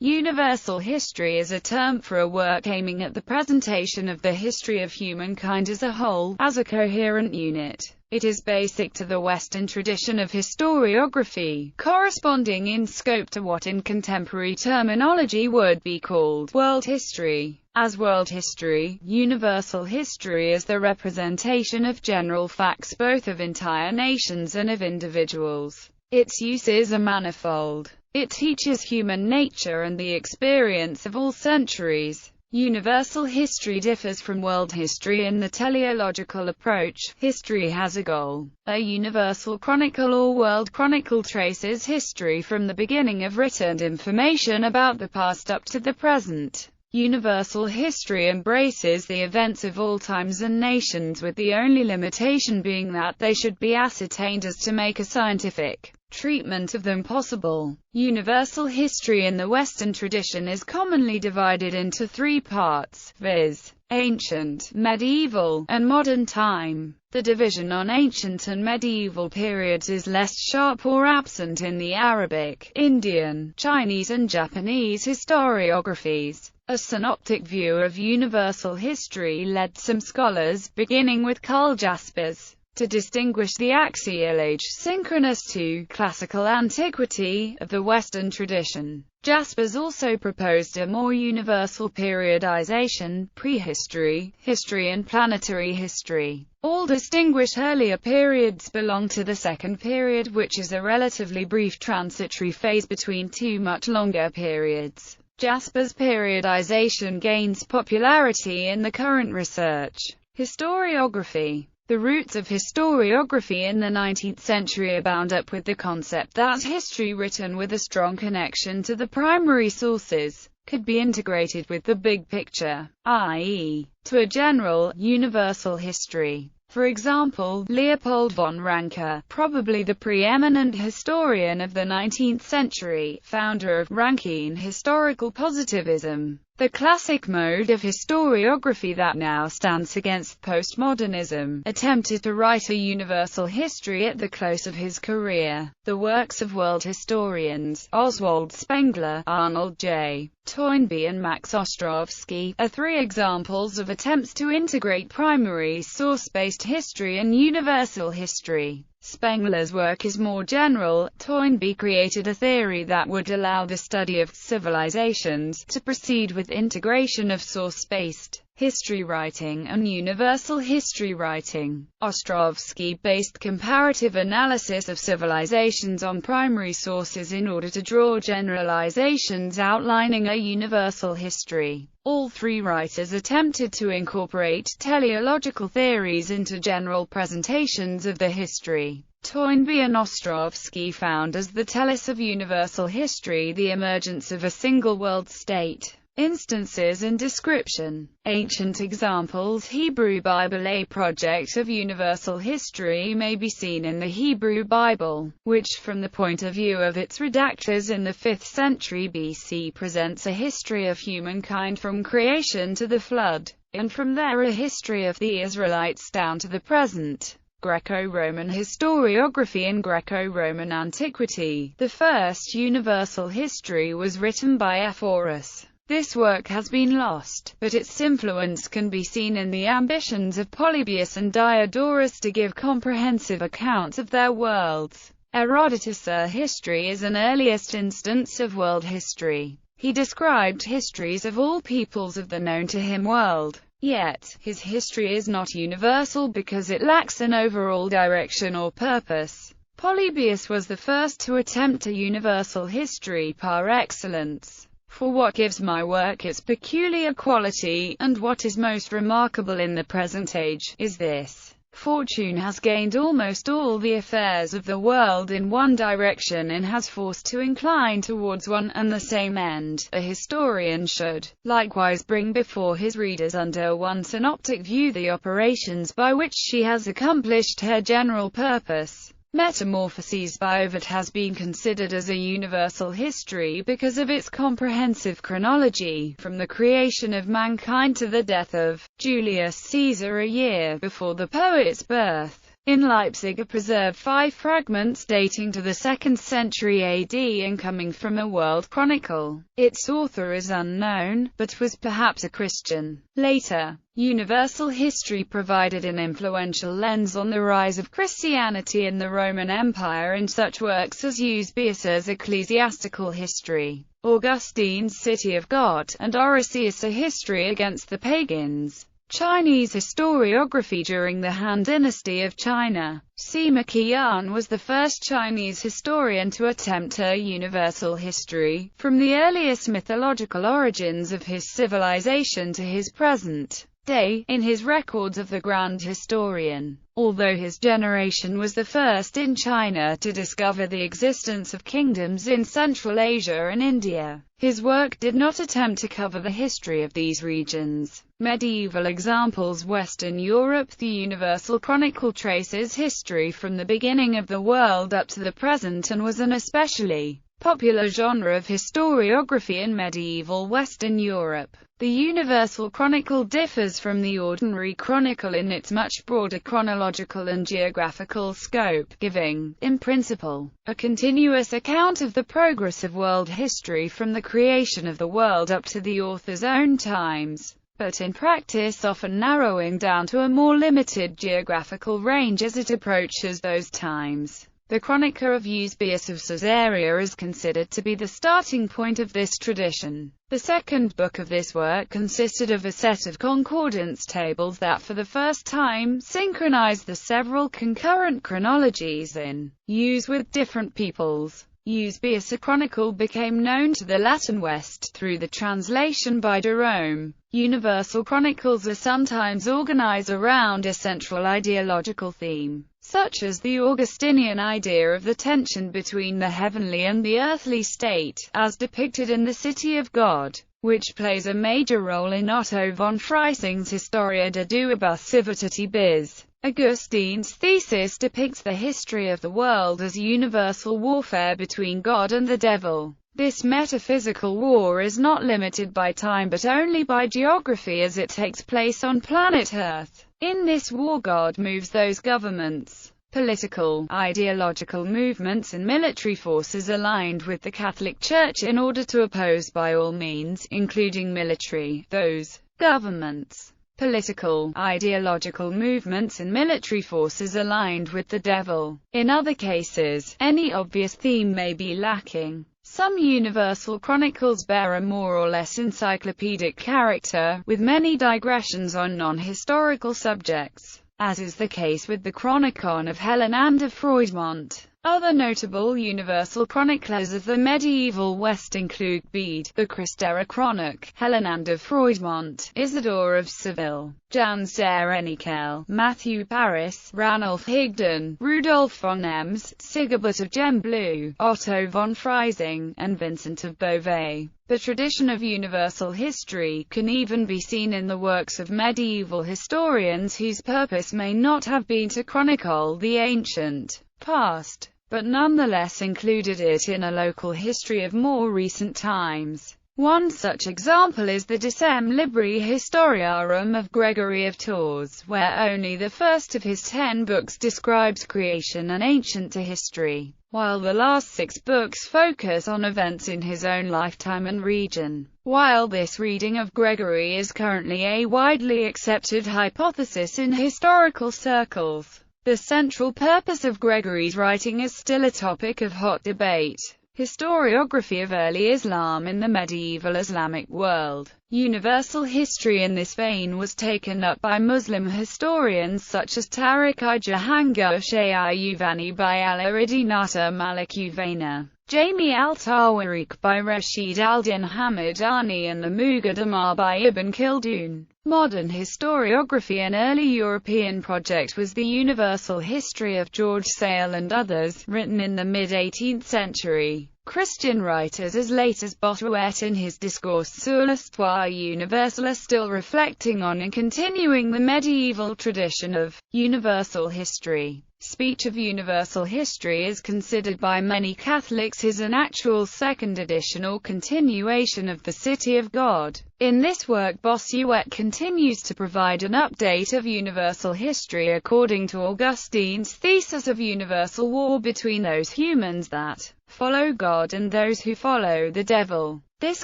Universal history is a term for a work aiming at the presentation of the history of humankind as a whole, as a coherent unit. It is basic to the Western tradition of historiography, corresponding in scope to what in contemporary terminology would be called world history. As world history, universal history is the representation of general facts both of entire nations and of individuals. Its uses are manifold. It teaches human nature and the experience of all centuries. Universal history differs from world history in the teleological approach. History has a goal. A universal chronicle or world chronicle traces history from the beginning of written information about the past up to the present. Universal history embraces the events of all times and nations, with the only limitation being that they should be ascertained as to make a scientific treatment of them possible. Universal history in the Western tradition is commonly divided into three parts, viz., ancient, medieval, and modern time. The division on ancient and medieval periods is less sharp or absent in the Arabic, Indian, Chinese and Japanese historiographies. A synoptic view of universal history led some scholars, beginning with Karl Jaspers, to distinguish the axial age, synchronous to classical antiquity, of the Western tradition. Jaspers also proposed a more universal periodization, prehistory, history and planetary history. All distinguished earlier periods belong to the second period, which is a relatively brief transitory phase between two much longer periods. Jaspers' periodization gains popularity in the current research. Historiography. The roots of historiography in the 19th century are bound up with the concept that history written with a strong connection to the primary sources could be integrated with the big picture, i.e., to a general, universal history. For example, Leopold von Ranke, probably the preeminent historian of the 19th century, founder of Rankian historical positivism, the classic mode of historiography that now stands against postmodernism, attempted to write a universal history at the close of his career. The works of world historians, Oswald Spengler, Arnold J. Toynbee and Max Ostrowski, are three examples of attempts to integrate primary source-based history and universal history. Spengler's work is more general. Toynbee created a theory that would allow the study of civilizations to proceed with integration of source-based history writing and universal history writing. Ostrowski based comparative analysis of civilizations on primary sources in order to draw generalizations outlining a universal history. All three writers attempted to incorporate teleological theories into general presentations of the history. Toynbee and Ostrowski found as the telos of universal history the emergence of a single world state. Instances and description. Ancient examples. Hebrew Bible. A project of universal history may be seen in the Hebrew Bible, which from the point of view of its redactors in the 5th century BC presents a history of humankind from creation to the flood, and from there a history of the Israelites down to the present. Greco-Roman historiography. In Greco-Roman antiquity, the first universal history was written by Ephorus. This work has been lost, but its influence can be seen in the ambitions of Polybius and Diodorus to give comprehensive accounts of their worlds. Herodotus' history is an earliest instance of world history. He described histories of all peoples of the known to him world. Yet, his history is not universal because it lacks an overall direction or purpose. Polybius was the first to attempt a universal history par excellence. For what gives my work its peculiar quality, and what is most remarkable in the present age, is this: fortune has gained almost all the affairs of the world in one direction and has forced to incline towards one and the same end. A historian should, likewise, bring before his readers under one synoptic view the operations by which she has accomplished her general purpose. Metamorphoses by Ovid has been considered as a universal history because of its comprehensive chronology, from the creation of mankind to the death of Julius Caesar a year before the poet's birth. In Leipzig are preserved 5 fragments dating to the 2nd century AD and coming from a world chronicle. Its author is unknown, but was perhaps a Christian. Later, Universal History provided an influential lens on the rise of Christianity in the Roman Empire in such works as Eusebius's Ecclesiastical History, Augustine's City of God, and Orosius' A History Against the Pagans. Chinese historiography during the Han Dynasty of China. Sima Qian was the first Chinese historian to attempt a universal history, from the earliest mythological origins of his civilization to his present day, in his Records of the Grand Historian. Although his generation was the first in China to discover the existence of kingdoms in Central Asia and India, his work did not attempt to cover the history of these regions. Medieval examples. Western Europe. The Universal Chronicle traces history from the beginning of the world up to the present and was an especially popular genre of historiography in medieval Western Europe. The Universal Chronicle differs from the ordinary chronicle in its much broader chronological and geographical scope, giving, in principle, a continuous account of the progress of world history from the creation of the world up to the author's own times, but in practice often narrowing down to a more limited geographical range as it approaches those times. The Chronica of Eusebius of Caesarea is considered to be the starting point of this tradition. The second book of this work consisted of a set of concordance tables that for the first time synchronized the several concurrent chronologies in use with different peoples. Eusebius' Chronicle became known to the Latin West through the translation by Jerome. Universal chronicles are sometimes organized around a central ideological theme, such as the Augustinian idea of the tension between the heavenly and the earthly state, as depicted in the City of God, which plays a major role in Otto von Freising's Historia de duibus civitatibus. Augustine's thesis depicts the history of the world as universal warfare between God and the devil. This metaphysical war is not limited by time but only by geography, as it takes place on planet Earth. In this war God moves those governments, political, ideological movements and military forces aligned with the Catholic Church in order to oppose by all means, including military, those governments, political, ideological movements and military forces aligned with the devil. In other cases, any obvious theme may be lacking. Some universal chronicles bear a more or less encyclopedic character, with many digressions on non-historical subjects, as is the case with the Chronicon of Helena of Freudmont. Other notable universal chroniclers of the medieval West include Bede, the Christera Chronic, Helena of Freudmont, Isidore of Seville, Jan Serenickel, Matthew Paris, Ranulf Higden, Rudolf von Ems, Sigebert of Gembloux, Otto von Freising, and Vincent of Beauvais. The tradition of universal history can even be seen in the works of medieval historians whose purpose may not have been to chronicle the ancient past, but nonetheless included it in a local history of more recent times. One such example is the Decem Libri Historiarum of Gregory of Tours, where only the first of his 10 books describes creation and ancient history, while the last 6 books focus on events in his own lifetime and region. While this reading of Gregory is currently a widely accepted hypothesis in historical circles, the central purpose of Gregory's writing is still a topic of hot debate. Historiography of early Islam in the medieval Islamic world. Universal history in this vein was taken up by Muslim historians such as Tariq I Jahangir Shayayuvani by Al-Iridinata Malik Uvana, Jami al-Tawariq by Rashid al-Din Hamadani, and the Muqaddimah by Ibn Khaldun. Modern historiography. An early European project was the Universal History of George Sale and others, written in the mid-18th century. Christian writers as late as Bossuet in his Discours sur l'histoire universelle are still reflecting on and continuing the medieval tradition of universal history. Speech of Universal History is considered by many Catholics as an actual second edition or continuation of the City of God. In this work, Bossuet continues to provide an update of universal history according to Augustine's thesis of universal war between those humans that follow God and those who follow the devil. This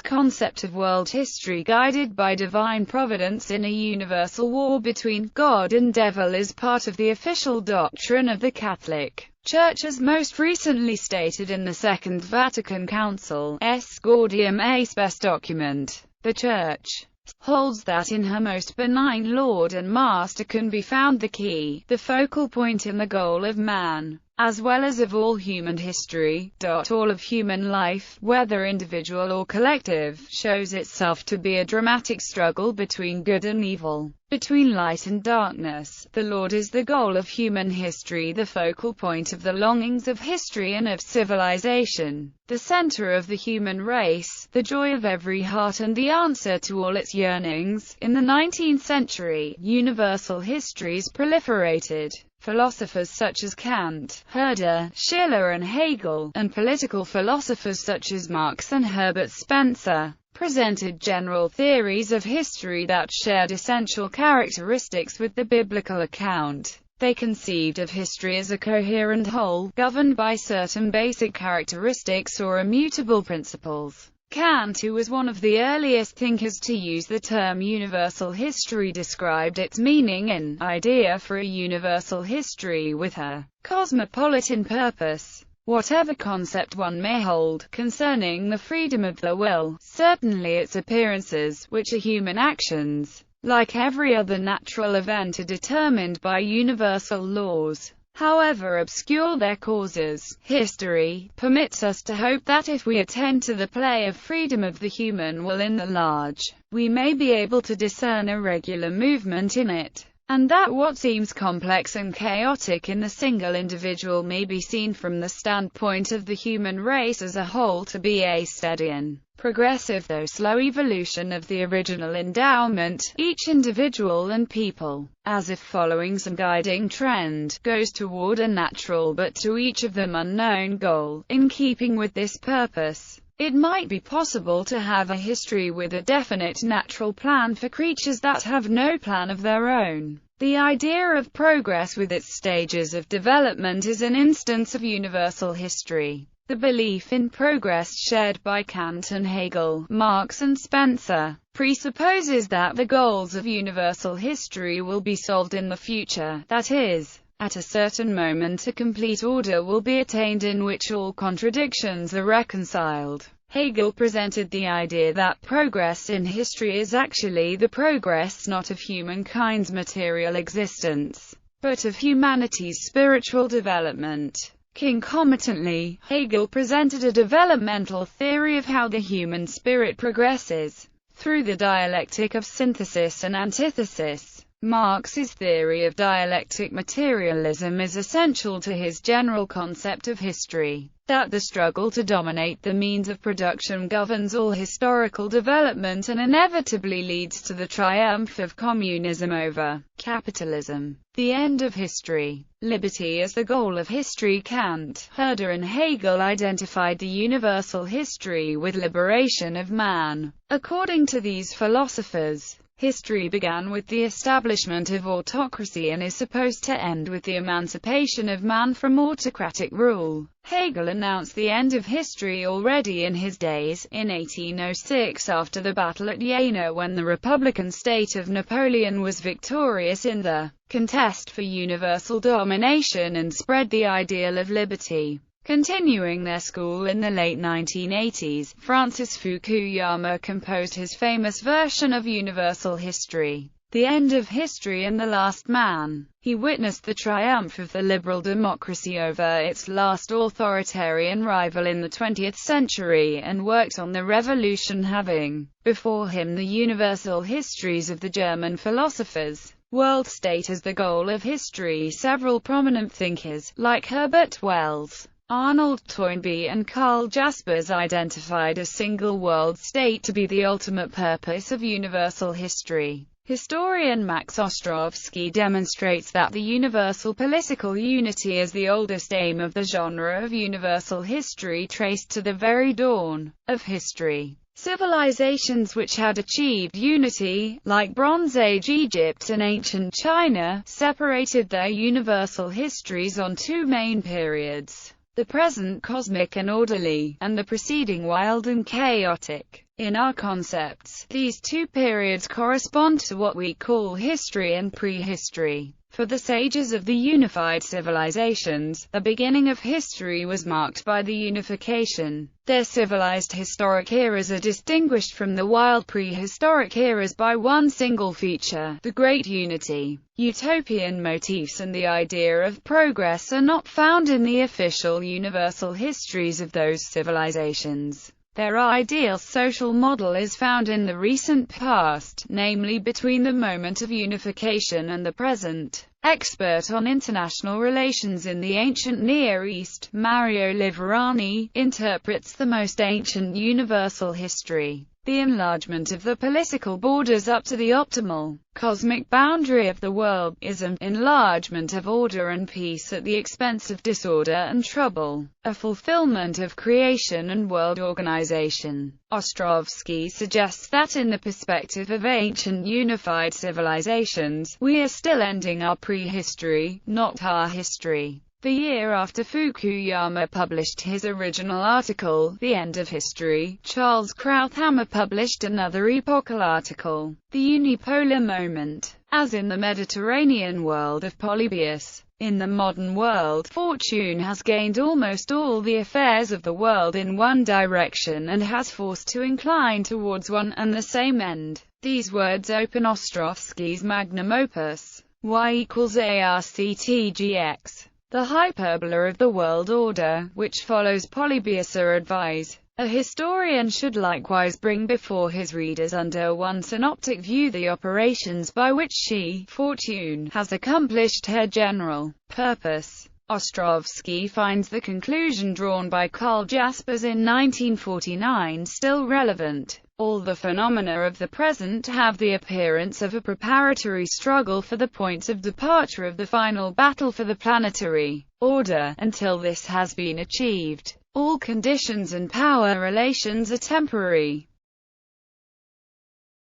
concept of world history guided by divine providence in a universal war between God and devil is part of the official doctrine of the Catholic Church, as most recently stated in the Second Vatican Council's Gaudium et Spes document. The Church holds that in her most benign Lord and Master can be found the key, the focal point and the goal of man, as well as of all human history. All of human life, whether individual or collective, shows itself to be a dramatic struggle between good and evil, between light and darkness. The Lord is the goal of human history, the focal point of the longings of history and of civilization, the center of the human race, the joy of every heart and the answer to all its yearnings. In the 19th century, universal histories proliferated. Philosophers such as Kant, Herder, Schiller and Hegel, and political philosophers such as Marx and Herbert Spencer, presented general theories of history that shared essential characteristics with the biblical account. They conceived of history as a coherent whole, governed by certain basic characteristics or immutable principles. Kant, who was one of the earliest thinkers to use the term universal history, described its meaning in idea for a universal history with her cosmopolitan purpose. Whatever concept one may hold concerning the freedom of the will, certainly its appearances, which are human actions, like every other natural event, are determined by universal laws, however obscure their causes. History permits us to hope that if we attend to the play of freedom of the human will in the large, we may be able to discern a regular movement in it, and that what seems complex and chaotic in the single individual may be seen from the standpoint of the human race as a whole to be a steady and progressive though slow evolution of the original endowment. Each individual and people, as if following some guiding trend, goes toward a natural but to each of them unknown goal. In keeping with this purpose, it might be possible to have a history with a definite natural plan for creatures that have no plan of their own. The idea of progress with its stages of development is an instance of universal history. The belief in progress shared by Kant and Hegel, Marx and Spencer, presupposes that the goals of universal history will be solved in the future, that is, at a certain moment a complete order will be attained in which all contradictions are reconciled. Hegel presented the idea that progress in history is actually the progress not of humankind's material existence, but of humanity's spiritual development. Concomitantly, Hegel presented a developmental theory of how the human spirit progresses, through the dialectic of synthesis and antithesis. Marx's theory of dialectic materialism is essential to his general concept of history, that the struggle to dominate the means of production governs all historical development and inevitably leads to the triumph of communism over capitalism. The end of history. Liberty as the goal of history. Kant, Herder and Hegel identified the universal history with liberation of man. According to these philosophers, history began with the establishment of autocracy and is supposed to end with the emancipation of man from autocratic rule. Hegel announced the end of history already in his days, in 1806 after the battle at Jena, when the Republican state of Napoleon was victorious in the contest for universal domination and spread the ideal of liberty. Continuing their school in the late 1980s, Francis Fukuyama composed his famous version of universal history, The End of History and the Last Man. He witnessed the triumph of the liberal democracy over its last authoritarian rival in the 20th century and worked on the revolution, having before him the universal histories of the German philosophers. World state as the goal of history. Several prominent thinkers, like Herbert Wells, Arnold Toynbee and Karl Jaspers, identified a single world state to be the ultimate purpose of universal history. Historian Max Ostrovsky demonstrates that the universal political unity is the oldest aim of the genre of universal history, traced to the very dawn of history. Civilizations which had achieved unity, like Bronze Age Egypt and ancient China, separated their universal histories on two main periods: the present cosmic and orderly, and the preceding wild and chaotic. In our concepts, these two periods correspond to what we call history and prehistory. For the sages of the unified civilizations, the beginning of history was marked by the unification. Their civilized historic eras are distinguished from the wild prehistoric eras by one single feature: the Great Unity. Utopian motifs and the idea of progress are not found in the official universal histories of those civilizations. Their ideal social model is found in the recent past, namely between the moment of unification and the present. Expert on international relations in the ancient Near East, Mario Liverani, interprets the most ancient universal history: the enlargement of the political borders up to the optimal cosmic boundary of the world, is an enlargement of order and peace at the expense of disorder and trouble, a fulfillment of creation and world organization. Ostrovsky suggests that in the perspective of ancient unified civilizations, we are still ending our prehistory, not our history. The year after Fukuyama published his original article, The End of History, Charles Krauthammer published another epochal article, The Unipolar Moment. As in the Mediterranean world of Polybius, in the modern world, fortune has gained almost all the affairs of the world in one direction and has forced to incline towards one and the same end. These words open Ostrovsky's magnum opus, Y = ARCTGX. The hyperbola of the world order, which follows Polybius, advise. A historian should likewise bring before his readers under one synoptic view the operations by which she, fortune, has accomplished her general purpose. Ostrovsky finds the conclusion drawn by Karl Jaspers in 1949 still relevant. All the phenomena of the present have the appearance of a preparatory struggle for the points of departure of the final battle for the planetary order. Until this has been achieved, all conditions and power relations are temporary.